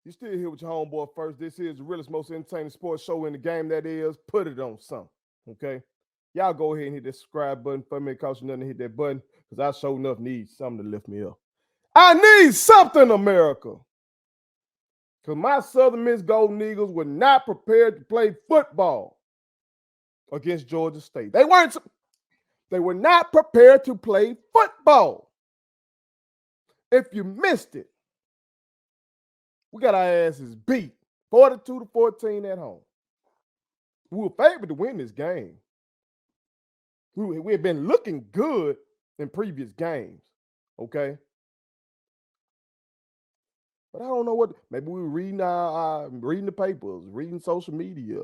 You still here with your homeboy first. This is the realest, most entertaining sports show in the game that is. Put it on something, okay? Y'all go ahead and hit that subscribe button for me. It costs you nothing to hit that button because I sure enough need something to lift me up. I need something, America. Because my Southern Miss Golden Eagles were not prepared to play football against Georgia State. They were not prepared to play football. If you missed it, we got our asses beat 42-14 at home. We were favored to win this game. We had been looking good in previous games, okay? But I don't know what. Maybe we were reading reading the papers, reading social media.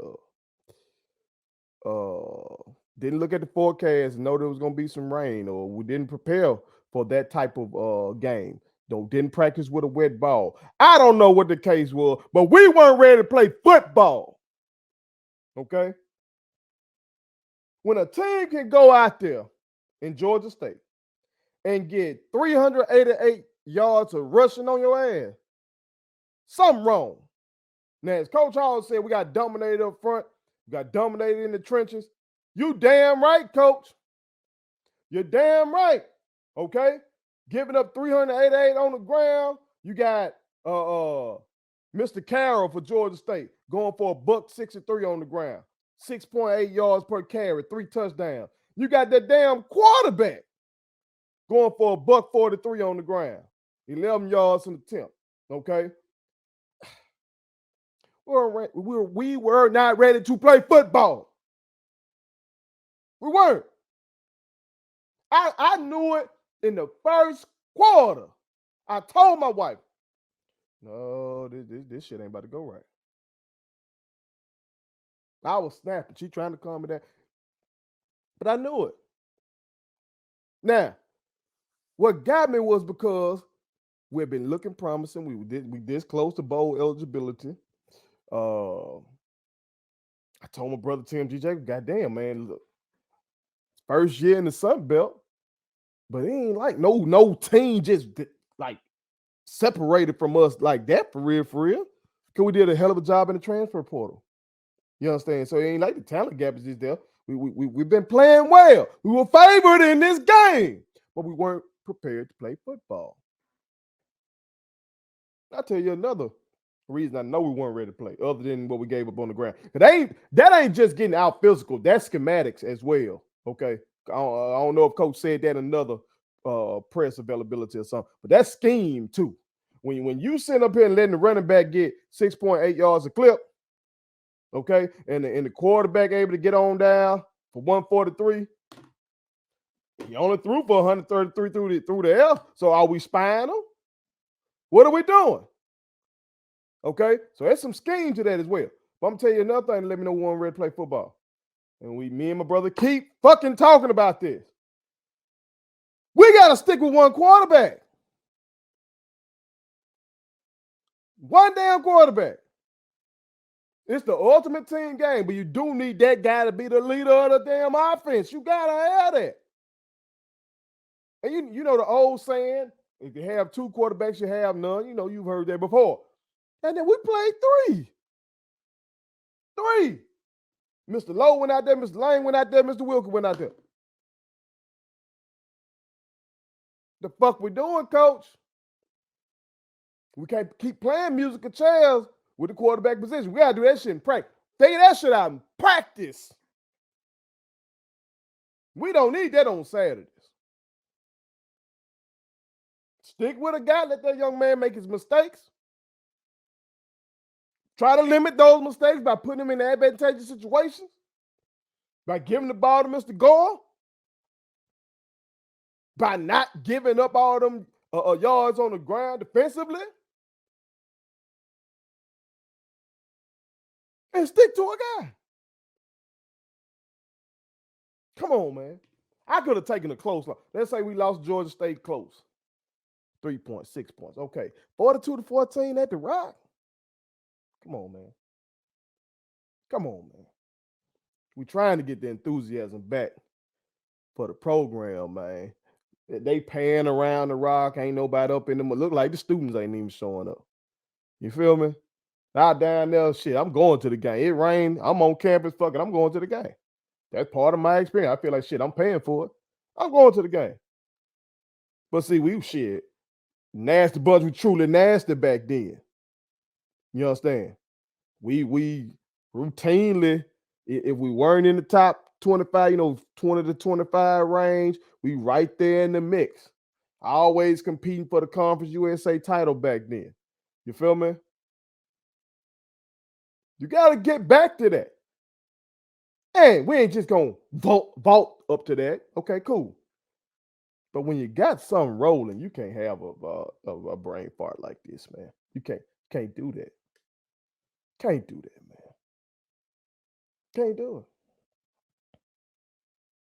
Didn't look at the forecast and know there was going to be some rain, or we didn't prepare for that type of game. Didn't practice with a wet ball. I don't know what the case was, but we weren't ready to play football. Okay? When a team can go out there in Georgia State and get 388 yards of rushing on your ass, something wrong. Now, as Coach Hall said, we got dominated up front. We got dominated in the trenches. You damn right, Coach. You're damn right. Okay? Giving up 388 on the ground. You got Mr. Carroll for Georgia State going for $163 on the ground. 6.8 yards per carry, 3 touchdowns. You got that damn quarterback going for $143 on the ground. 11 yards in the attempt. Okay? We were not ready to play football. We weren't. I knew it in the first quarter. I told my wife, no, this shit ain't about to go right. I was snapping. She trying to calm me down. But I knew it. Now, what got me was because we've been looking promising. We this close to bowl eligibility. I told my brother Tim GJ, goddamn, man, look, first year in the Sun Belt, but it ain't like no team just like separated from us like that for real. Because we did a hell of a job in the transfer portal. You understand? So it ain't like the talent gap is just there. We've been playing well. We were favored in this game, but we weren't prepared to play football. I'll tell you another reason I know we weren't ready to play, other than what we gave up on the ground. That ain't just getting out physical. That's schematics as well. Okay. I don't know if Coach said that in another press availability or something, but that's scheme too. When you sit up here and letting the running back get 6.8 yards a clip, okay, and the quarterback able to get on down for 143, he only threw for 133 through the air. So are we spying him? What are we doing? Okay, so there's some scheme to that as well. But I'm gonna tell you another thing to let me know we weren't ready to play football. And me and my brother keep fucking talking about this. We gotta stick with one quarterback. One damn quarterback. It's the ultimate team game, but you do need that guy to be the leader of the damn offense. You gotta have that. And you know the old saying, if you have 2 quarterbacks, you have none. You know, you've heard that before. And then we played 3. Mr. Lowe went out there, Mr. Lane went out there, Mr. Wilker went out there. The fuck we doing, Coach? We can't keep playing musical chairs with the quarterback position. We gotta do that shit in practice. Figure that shit out in practice. We don't need that on Saturdays. Stick with a guy, let that young man make his mistakes. Try to limit those mistakes by putting him in advantageous situations, by giving the ball to Mr. Gore, by not giving up all them yards on the ground defensively, and stick to a guy. Come on, man. I could have taken a close line. Let's say we lost Georgia State close. 3 points, 6 points. Okay. 42-14 at the Rock. Come on, man. We're trying to get the enthusiasm back for the program, man. They pan around the Rock. Ain't nobody up in them. It look like the students ain't even showing up. You feel me? Out down there, shit, I'm going to the game. It rained. I'm on campus, fucking, I'm going to the game. That's part of my experience. I feel like shit, I'm paying for it. I'm going to the game. But see, we shit, nasty buds, we truly nasty back then. You understand? We routinely, if we weren't in the top 25, 20 to 25 range, we right there in the mix. Always competing for the Conference USA title back then. You feel me? You got to get back to that. Hey, we ain't just gonna vault up to that. Okay, cool. But when you got something rolling, you can't have a brain fart like this, man. You can't do that. Can't do that, man. Can't do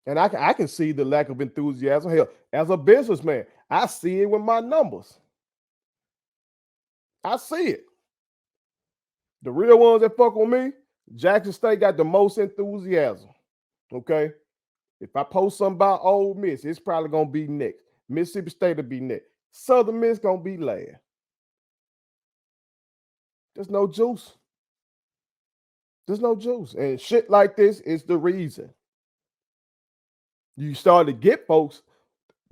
it. And I can see the lack of enthusiasm. Hell, as a businessman, I see it with my numbers. I see it. The real ones that fuck with me, Jackson State got the most enthusiasm. Okay. If I post something about Ole Miss, it's probably gonna be next. Mississippi State will be next. Southern Miss gonna be last. There's no juice. There's no juice. And shit like this is the reason. You start to get folks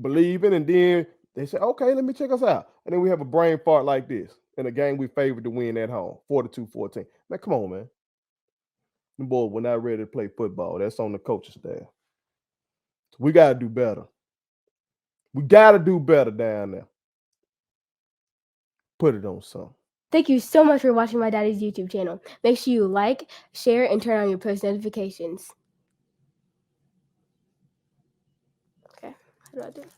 believing, and then they say, okay, let me check us out. And then we have a brain fart like this in a game we favored to win at home, 42-14. Man, come on, man. The boys were not ready to play football. That's on the coaching staff. We got to do better. We got to do better down there. Put it on something. Thank you so much for watching my daddy's YouTube channel. Make sure you like, share, and turn on your post notifications. Okay, how do I do it?